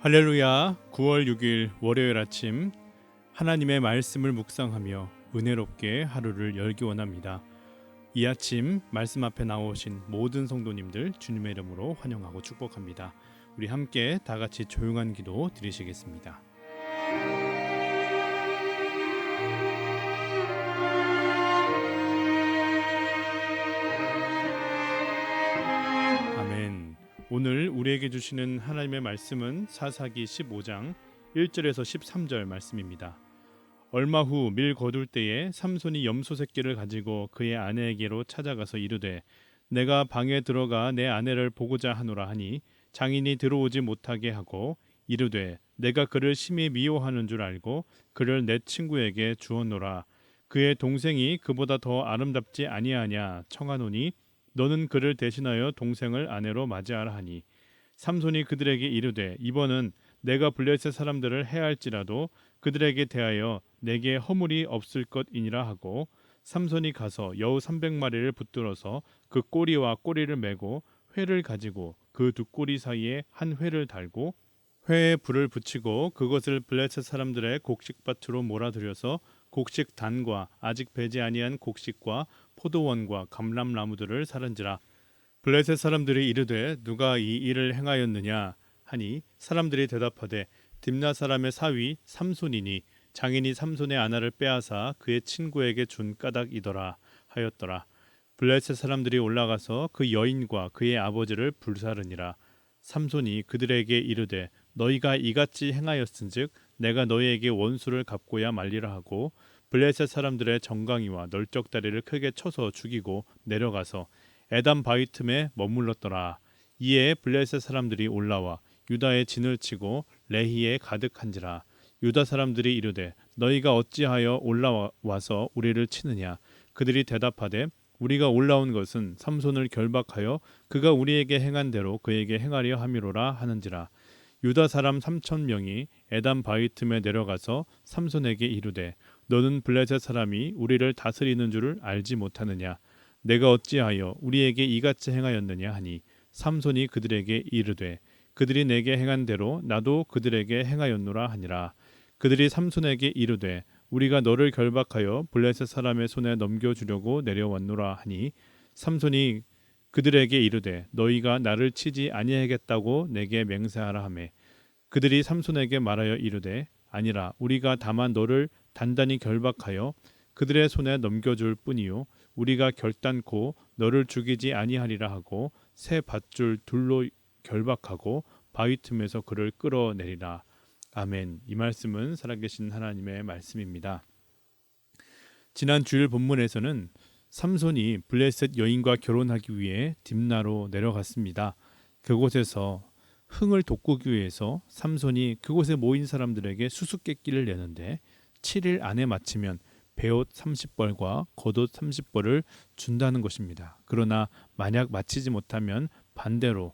할렐루야. 9월 6일 월요일 아침 하나님의 말씀을 묵상하며 은혜롭게 하루를 열기 원합니다. 이 아침 말씀 앞에 나오신 모든 성도님들 주님의 이름으로 환영하고 축복합니다. 우리 함께 다 같이 조용한 기도 드리시겠습니다. 아멘. 오늘 우리에게 주시는 하나님의 말씀은 사사기 15장 1절에서 13절 말씀입니다. 얼마 후 밀 거둘 때에 삼손이 염소 새끼를 가지고 그의 아내에게로 찾아가서 이르되 내가 방에 들어가 내 아내를 보고자 하노라 하니 장인이 들어오지 못하게 하고 이르되 내가 그를 심히 미워하는 줄 알고 그를 내 친구에게 주었노라. 그의 동생이 그보다 더 아름답지 아니하냐 청하노니 너는 그를 대신하여 동생을 아내로 맞이하라 하니 삼손이 그들에게 이르되 이번은 내가 블레셋 사람들을 해할지라도 그들에게 대하여 내게 허물이 없을 것이니라 하고 삼손이 가서 여우 300마리를 붙들어서 그 꼬리와 꼬리를 메고 회를 가지고 그 두 꼬리 사이에 한 회를 달고 회에 불을 붙이고 그것을 블레셋 사람들의 곡식밭으로 몰아들여서 곡식 단과 아직 배지 아니한 곡식과 포도원과 감람나무들을 사른지라. 블레셋 사람들이 이르되 누가 이 일을 행하였느냐 하니 사람들이 대답하되 딥나 사람의 사위 삼손이니 장인이 삼손의 아내를 빼앗아 그의 친구에게 준 까닭이더라 하였더라. 블레셋 사람들이 올라가서 그 여인과 그의 아버지를 불사르니라. 삼손이 그들에게 이르되 너희가 이같이 행하였은즉 내가 너희에게 원수를 갚고야 말리라 하고 블레셋 사람들의 정강이와 널쩍다리를 크게 쳐서 죽이고 내려가서 에담 바위 틈에 머물렀더라. 이에 블레셋 사람들이 올라와 유다의 진을 치고 레히에 가득한지라. 유다 사람들이 이르되 너희가 어찌하여 올라와서 우리를 치느냐. 그들이 대답하되 우리가 올라온 것은 삼손을 결박하여 그가 우리에게 행한 대로 그에게 행하려 함이로라 하는지라. 유다 사람 3,000명이 에담 바위 틈에 내려가서 삼손에게 이르되 너는 블레셋 사람이 우리를 다스리는 줄을 알지 못하느냐. 내가 어찌하여 우리에게 이같이 행하였느냐 하니 삼손이 그들에게 이르되 그들이 내게 행한 대로 나도 그들에게 행하였노라 하니라. 그들이 삼손에게 이르되 우리가 너를 결박하여 블레셋 사람의 손에 넘겨주려고 내려왔노라 하니 삼손이 그들에게 이르되 너희가 나를 치지 아니하겠다고 내게 맹세하라 하매 그들이 삼손에게 말하여 이르되 아니라 우리가 다만 너를 단단히 결박하여 그들의 손에 넘겨줄 뿐이요 우리가 결단코 너를 죽이지 아니하리라 하고 새 밧줄 둘로 결박하고 바위 틈에서 그를 끌어내리라. 아멘. 이 말씀은 살아계신 하나님의 말씀입니다. 지난 주일 본문에서는 삼손이 블레셋 여인과 결혼하기 위해 딥나로 내려갔습니다. 그곳에서 흥을 돋구기 위해서 삼손이 그곳에 모인 사람들에게 수수께끼를 내는데 7일 안에 마치면 베옷 30벌과 겉옷 30벌을 준다는 것입니다. 그러나 만약 마치지 못하면 반대로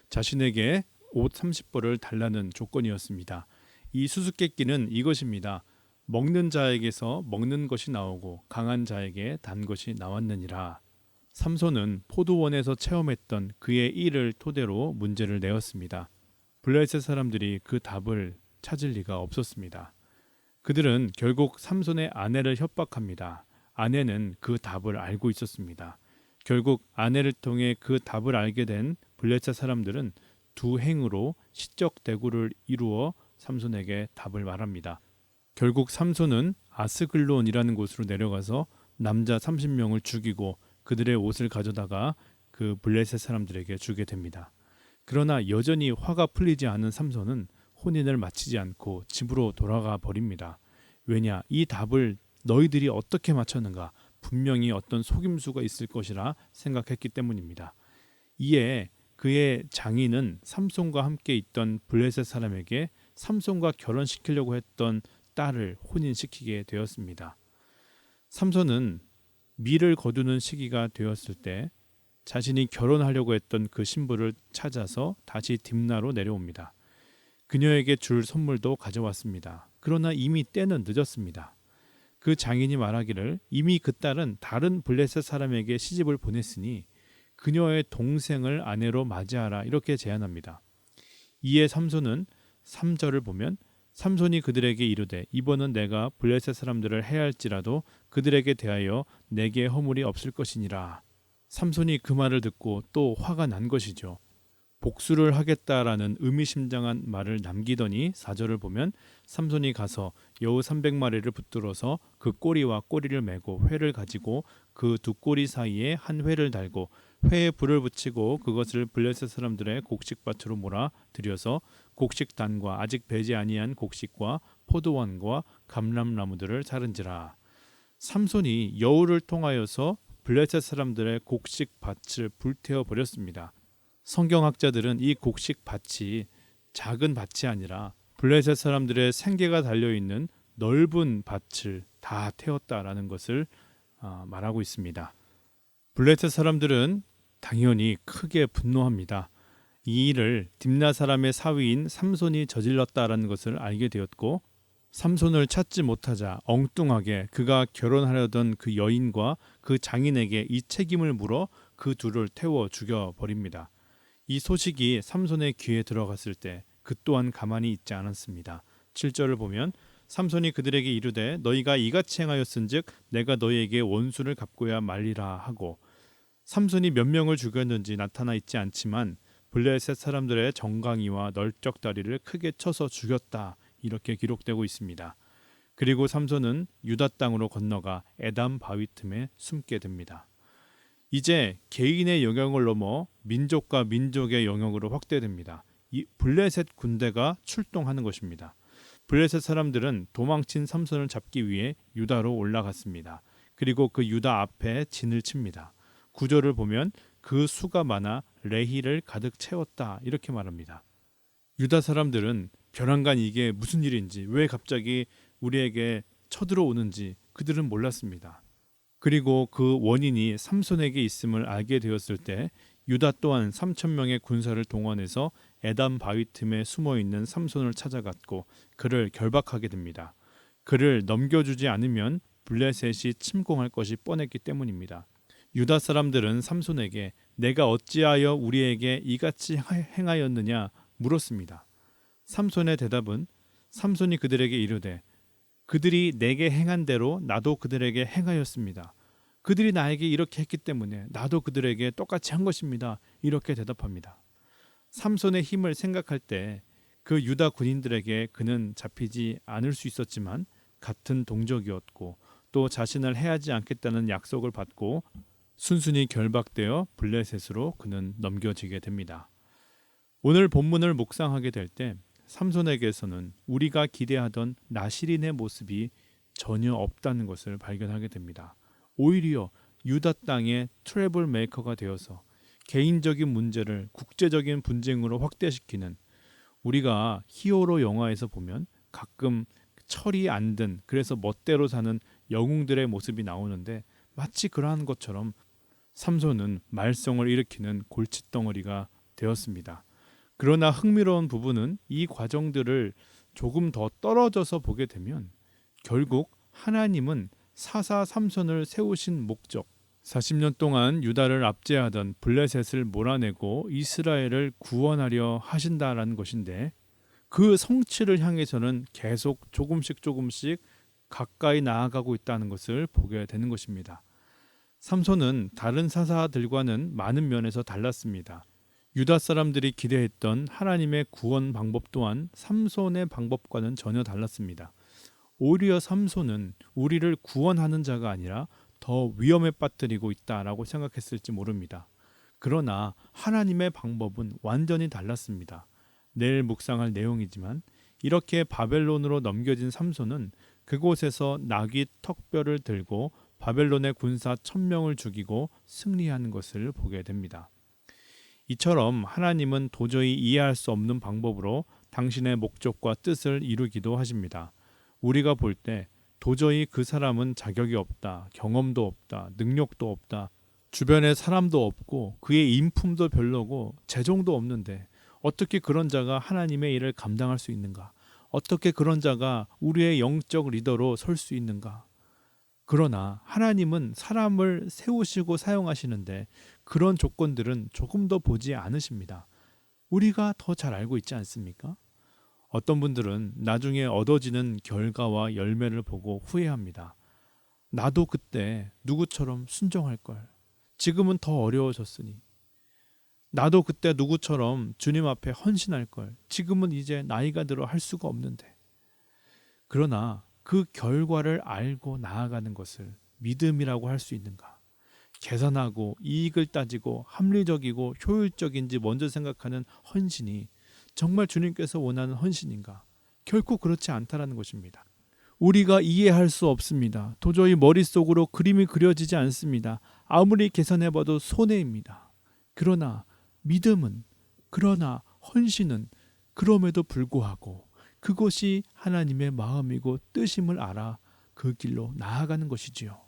자신에게 옷 30벌을 달라는 조건이었습니다. 이 수수께끼는 이것입니다. 먹는 자에게서 먹는 것이 나오고 강한 자에게 단 것이 나왔느니라. 삼손은 포도원에서 체험했던 그의 일을 토대로 문제를 내었습니다. 블레셋 사람들이 그 답을 찾을 리가 없었습니다. 그들은 결국 삼손의 아내를 협박합니다. 아내는 그 답을 알고 있었습니다. 결국 아내를 통해 그 답을 알게 된 블레셋 사람들은 두 행으로 시적 대구를 이루어 삼손에게 답을 말합니다. 결국 삼손은 아스글론이라는 곳으로 내려가서 남자 30명을 죽이고 그들의 옷을 가져다가 그 블레셋 사람들에게 주게 됩니다. 그러나 여전히 화가 풀리지 않은 삼손은 혼인을 마치지 않고 집으로 돌아가 버립니다. 왜냐? 이 답을 너희들이 어떻게 맞췄는가? 분명히 어떤 속임수가 있을 것이라 생각했기 때문입니다. 이에 그의 장인은 삼손과 함께 있던 블레셋 사람에게 삼손과 결혼시키려고 했던 딸을 혼인시키게 되었습니다. 삼손은 밀을 거두는 시기가 되었을 때 자신이 결혼하려고 했던 그 신부를 찾아서 다시 딥나로 내려옵니다. 그녀에게 줄 선물도 가져왔습니다. 그러나 이미 때는 늦었습니다. 그 장인이 말하기를 이미 그 딸은 다른 블레셋 사람에게 시집을 보냈으니 그녀의 동생을 아내로 맞이하라 이렇게 제안합니다. 이에 삼손은 3절을 보면 삼손이 그들에게 이르되 이번은 내가 블레셋 사람들을 해할지라도 그들에게 대하여 내게 허물이 없을 것이니라. 삼손이 그 말을 듣고 또 화가 난 것이죠. 복수를 하겠다라는 의미심장한 말을 남기더니 4절을 보면 삼손이 가서 여우 300마리를 붙들어서 그 꼬리와 꼬리를 메고 회를 가지고 그 두 꼬리 사이에 한 회를 달고 회에 불을 붙이고 그것을 블레셋 사람들의 곡식밭으로 몰아 들여서 곡식단과 아직 배지 아니한 곡식과 포도원과 감람나무들을 자른지라. 삼손이 여우를 통하여서 블레셋 사람들의 곡식밭을 불태워 버렸습니다. 성경학자들은 이 곡식밭이 작은 밭이 아니라 블레셋 사람들의 생계가 달려있는 넓은 밭을 다 태웠다라는 것을 말하고 있습니다. 블레셋 사람들은 당연히 크게 분노합니다. 이 일을 딥나 사람의 사위인 삼손이 저질렀다라는 것을 알게 되었고 삼손을 찾지 못하자 엉뚱하게 그가 결혼하려던 그 여인과 그 장인에게 이 책임을 물어 그 둘을 태워 죽여버립니다. 이 소식이 삼손의 귀에 들어갔을 때 그 또한 가만히 있지 않았습니다. 7절을 보면 삼손이 그들에게 이르되 너희가 이같이 행하였은즉 내가 너희에게 원수를 갚고야 말리라 하고 삼손이 몇 명을 죽였는지 나타나 있지 않지만 블레셋 사람들의 정강이와 널쩍다리를 크게 쳐서 죽였다 이렇게 기록되고 있습니다. 그리고 삼손은 유다 땅으로 건너가 에담 바위 틈에 숨게 됩니다. 이제 개인의 영역을 넘어 민족과 민족의 영역으로 확대됩니다. 이 블레셋 군대가 출동하는 것입니다. 블레셋 사람들은 도망친 삼손을 잡기 위해 유다로 올라갔습니다. 그리고 그 유다 앞에 진을 칩니다. 9절을 보면 그 수가 많아 레히를 가득 채웠다 이렇게 말합니다. 유다 사람들은 벼랑간 이게 무슨 일인지 왜 갑자기 우리에게 쳐들어오는지 그들은 몰랐습니다. 그리고 그 원인이 삼손에게 있음을 알게 되었을 때 유다 또한 3,000명의 군사를 동원해서 에담 바위 틈에 숨어있는 삼손을 찾아갔고 그를 결박하게 됩니다. 그를 넘겨주지 않으면 블레셋이 침공할 것이 뻔했기 때문입니다. 유다 사람들은 삼손에게 내가 어찌하여 우리에게 이같이 행하였느냐 물었습니다. 삼손의 대답은 삼손이 그들에게 이르되 그들이 내게 행한 대로 나도 그들에게 행하였습니다. 그들이 나에게 이렇게 했기 때문에 나도 그들에게 똑같이 한 것입니다. 이렇게 대답합니다. 삼손의 힘을 생각할 때 그 유다 군인들에게 그는 잡히지 않을 수 있었지만 같은 동족이었고 또 자신을 해하지 않겠다는 약속을 받고 순순히 결박되어 블레셋으로 그는 넘겨지게 됩니다. 오늘 본문을 묵상하게 될 때 삼손에게서는 우리가 기대하던 나실인의 모습이 전혀 없다는 것을 발견하게 됩니다. 오히려 유다 땅의 트러블 메이커가 되어서 개인적인 문제를 국제적인 분쟁으로 확대시키는 우리가 히어로 영화에서 보면 가끔 철이 안 든 그래서 멋대로 사는 영웅들의 모습이 나오는데 마치 그러한 것처럼 삼손은 말썽을 일으키는 골칫덩어리가 되었습니다. 그러나 흥미로운 부분은 이 과정들을 조금 더 떨어져서 보게 되면 결국 하나님은 사사 삼손을 세우신 목적 40년 동안 유다를 압제하던 블레셋을 몰아내고 이스라엘을 구원하려 하신다라는 것인데 그 성취를 향해서는 계속 조금씩 가까이 나아가고 있다는 것을 보게 되는 것입니다. 삼손은 다른 사사들과는 많은 면에서 달랐습니다. 유다 사람들이 기대했던 하나님의 구원 방법 또한 삼손의 방법과는 전혀 달랐습니다. 오히려 삼손은 우리를 구원하는 자가 아니라 더 위험에 빠뜨리고 있다라고 생각했을지 모릅니다. 그러나 하나님의 방법은 완전히 달랐습니다. 내일 묵상할 내용이지만 이렇게 바벨론으로 넘겨진 삼손은 그곳에서 나귀 턱뼈를 들고 바벨론의 군사 1,000명을 죽이고 승리하는 것을 보게 됩니다. 이처럼 하나님은 도저히 이해할 수 없는 방법으로 당신의 목적과 뜻을 이루기도 하십니다. 우리가 볼 때 도저히 그 사람은 자격이 없다, 경험도 없다, 능력도 없다, 주변에 사람도 없고 그의 인품도 별로고 재종도 없는데 어떻게 그런 자가 하나님의 일을 감당할 수 있는가? 어떻게 그런 자가 우리의 영적 리더로 설 수 있는가? 그러나 하나님은 사람을 세우시고 사용하시는데 그런 조건들은 조금 더 보지 않으십니다. 우리가 더 잘 알고 있지 않습니까? 어떤 분들은 나중에 얻어지는 결과와 열매를 보고 후회합니다. 나도 그때 누구처럼 순종할 걸. 지금은 더 어려워졌으니. 나도 그때 누구처럼 주님 앞에 헌신할 걸. 지금은 이제 나이가 들어 할 수가 없는데. 그러나 그 결과를 알고 나아가는 것을 믿음이라고 할 수 있는가? 계산하고 이익을 따지고 합리적이고 효율적인지 먼저 생각하는 헌신이 정말 주님께서 원하는 헌신인가? 결코 그렇지 않다라는 것입니다. 우리가 이해할 수 없습니다. 도저히 머릿속으로 그림이 그려지지 않습니다. 아무리 계산해봐도 손해입니다. 그러나 믿음은, 그러나 헌신은 그럼에도 불구하고 그것이 하나님의 마음이고 뜻임을 알아 그 길로 나아가는 것이지요.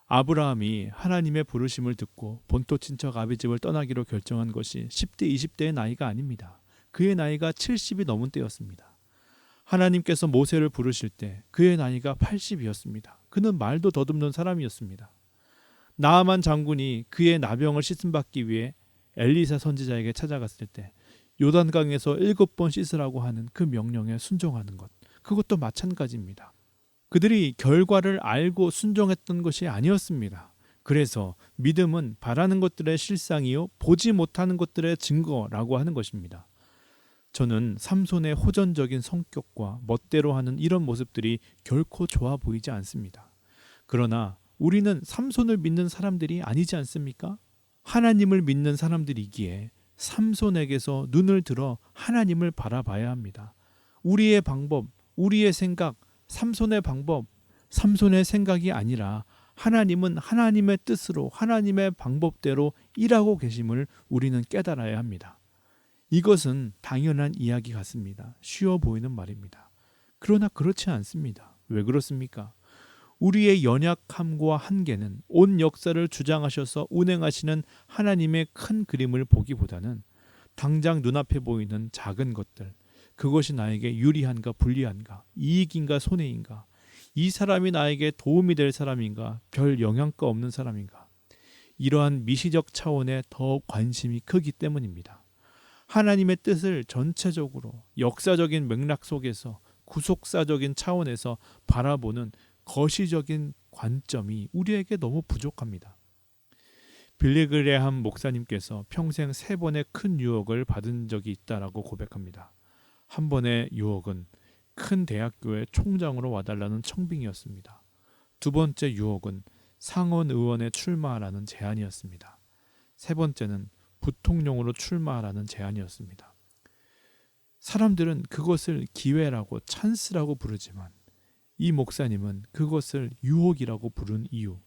아브라함이 하나님의 부르심을 듣고 본토 친척 아비집을 떠나기로 결정한 것이 10대, 20대의 나이가 아닙니다. 그의 나이가 70이 넘은 때였습니다. 하나님께서 모세를 부르실 때 그의 나이가 80이었습니다. 그는 말도 더듬는 사람이었습니다. 나아만 장군이 그의 나병을 씻음받기 위해 엘리사 선지자에게 찾아갔을 때 요단강에서 7번 씻으라고 하는 그 명령에 순종하는 것, 그것도 마찬가지입니다. 그들이 결과를 알고 순종했던 것이 아니었습니다. 그래서 믿음은 바라는 것들의 실상이요 보지 못하는 것들의 증거라고 하는 것입니다. 저는 삼손의 호전적인 성격과 멋대로 하는 이런 모습들이 결코 좋아 보이지 않습니다. 그러나 우리는 삼손을 믿는 사람들이 아니지 않습니까? 하나님을 믿는 사람들이기에 삼손에게서 눈을 들어 하나님을 바라봐야 합니다. 우리의 방법, 우리의 생각, 삼손의 방법, 삼손의 생각이 아니라 하나님은 하나님의 뜻으로 하나님의 방법대로 일하고 계심을 우리는 깨달아야 합니다. 이것은 당연한 이야기 같습니다. 쉬워 보이는 말입니다. 그러나 그렇지 않습니다. 왜 그렇습니까? 우리의 연약함과 한계는 온 역사를 주장하셔서 운행하시는 하나님의 큰 그림을 보기보다는 당장 눈앞에 보이는 작은 것들, 그것이 나에게 유리한가 불리한가, 이익인가 손해인가, 이 사람이 나에게 도움이 될 사람인가, 별 영향가 없는 사람인가, 이러한 미시적 차원에 더 관심이 크기 때문입니다. 하나님의 뜻을 전체적으로 역사적인 맥락 속에서 구속사적인 차원에서 바라보는 거시적인 관점이 우리에게 너무 부족합니다. 빌리그레함 목사님께서 평생 3번의 큰 유혹을 받은 적이 있다라고 고백합니다. 한 번의 유혹은 큰 대학교의 총장으로 와달라는 청빙이었습니다. 두 번째 유혹은 상원 의원에 출마하라는 제안이었습니다. 세 번째는 부통령으로 출마하라는 제안이었습니다. 사람들은 그것을 기회라고 찬스라고 부르지만 이 목사님은 그것을 유혹이라고 부른 이유,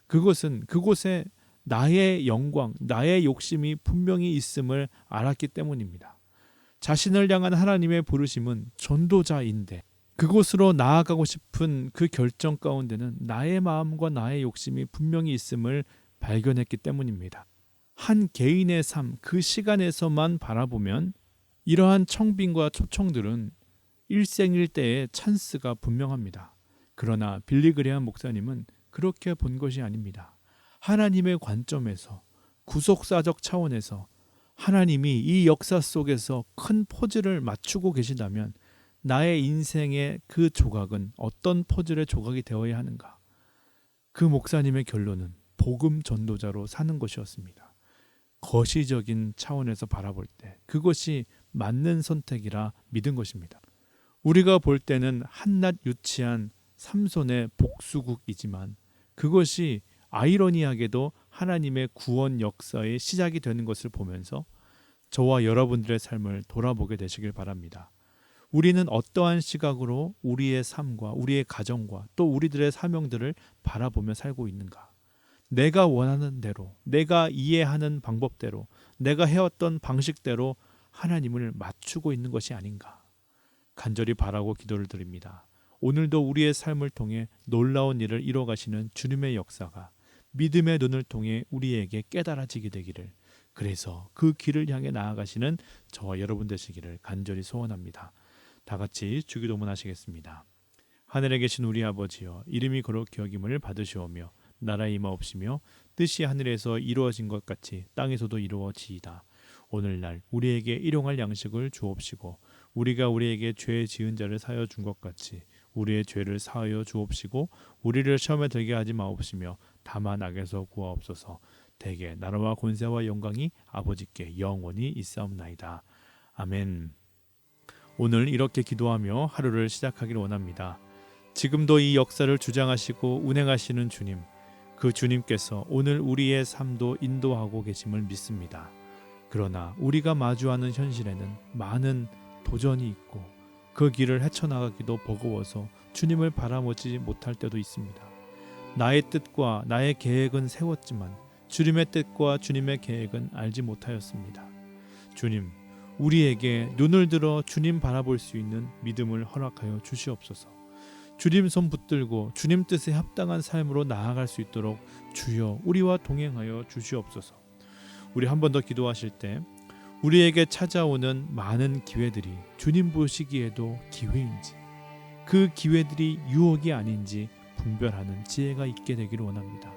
그것은 그곳에 나의 영광, 나의 욕심이 분명히 있음을 알았기 때문입니다. 자신을 향한 하나님의 부르심은 전도자인데 그곳으로 나아가고 싶은 그 결정 가운데는 나의 마음과 나의 욕심이 분명히 있음을 발견했기 때문입니다. 한 개인의 삶, 그 시간에서만 바라보면 이러한 청빙과 초청들은 일생일대의 찬스가 분명합니다. 그러나 빌리그레함 목사님은 그렇게 본 것이 아닙니다. 하나님의 관점에서, 구속사적 차원에서 하나님이 이 역사 속에서 큰 퍼즐을 맞추고 계시다면 나의 인생의 그 조각은 어떤 퍼즐의 조각이 되어야 하는가? 그 목사님의 결론은 복음 전도자로 사는 것이었습니다. 거시적인 차원에서 바라볼 때 그것이 맞는 선택이라 믿은 것입니다. 우리가 볼 때는 한낱 유치한 삼손의 복수국이지만 그것이 아이러니하게도 하나님의 구원 역사의 시작이 되는 것을 보면서 저와 여러분들의 삶을 돌아보게 되시길 바랍니다. 우리는 어떠한 시각으로 우리의 삶과 우리의 가정과 또 우리들의 사명들을 바라보며 살고 있는가? 내가 원하는 대로, 내가 이해하는 방법대로, 내가 해왔던 방식대로 하나님을 맞추고 있는 것이 아닌가? 간절히 바라고 기도를 드립니다. 오늘도 우리의 삶을 통해 놀라운 일을 이뤄가시는 주님의 역사가 믿음의 눈을 통해 우리에게 깨달아지게 되기를, 그래서 그 길을 향해 나아가시는 저와 여러분 되시기를 간절히 소원합니다. 다 같이 주기도문 하시겠습니다. 하늘에 계신 우리 아버지여, 이름이 거룩히 여김을 받으시오며 나라의 임하옵시며 뜻이 하늘에서 이루어진 것 같이 땅에서도 이루어지이다. 오늘날 우리에게 일용할 양식을 주옵시고 우리가 우리에게 죄 지은 자를 사하여 준 것 같이 우리의 죄를 사하여 주옵시고 우리를 시험에 들게 하지 마옵시며 다만 악에서 구하옵소서. 대개 나라와 권세와 영광이 아버지께 영원히 있사옵나이다. 아멘. 오늘 이렇게 기도하며 하루를 시작하기를 원합니다. 지금도 이 역사를 주장하시고 운행하시는 주님, 그 주님께서 오늘 우리의 삶도 인도하고 계심을 믿습니다. 그러나 우리가 마주하는 현실에는 많은 도전이 있고 그 길을 헤쳐나가기도 버거워서 주님을 바라보지 못할 때도 있습니다. 나의 뜻과 나의 계획은 세웠지만 주님의 뜻과 주님의 계획은 알지 못하였습니다. 주님, 우리에게 눈을 들어 주님 바라볼 수 있는 믿음을 허락하여 주시옵소서. 주님 손 붙들고 주님 뜻에 합당한 삶으로 나아갈 수 있도록 주여 우리와 동행하여 주시옵소서. 우리 한 번 더 기도하실 때 우리에게 찾아오는 많은 기회들이 주님 보시기에도 기회인지 그 기회들이 유혹이 아닌지 분별하는 지혜가 있게 되기를 원합니다.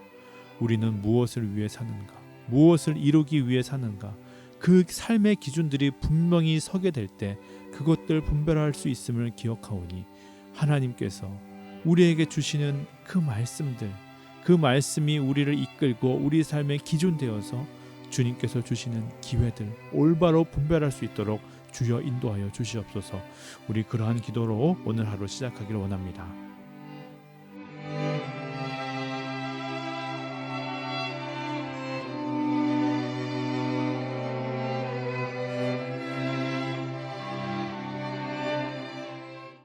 우리는 무엇을 위해 사는가? 무엇을 이루기 위해 사는가? 그 삶의 기준들이 분명히 서게 될 때 그것들 분별할 수 있음을 기억하오니 하나님께서 우리에게 주시는 그 말씀들, 그 말씀이 우리를 이끌고 우리 삶의 기준 되어서 주님께서 주시는 기회들 올바로 분별할 수 있도록 주여 인도하여 주시옵소서. 우리 그러한 기도로 오늘 하루 시작하기를 원합니다.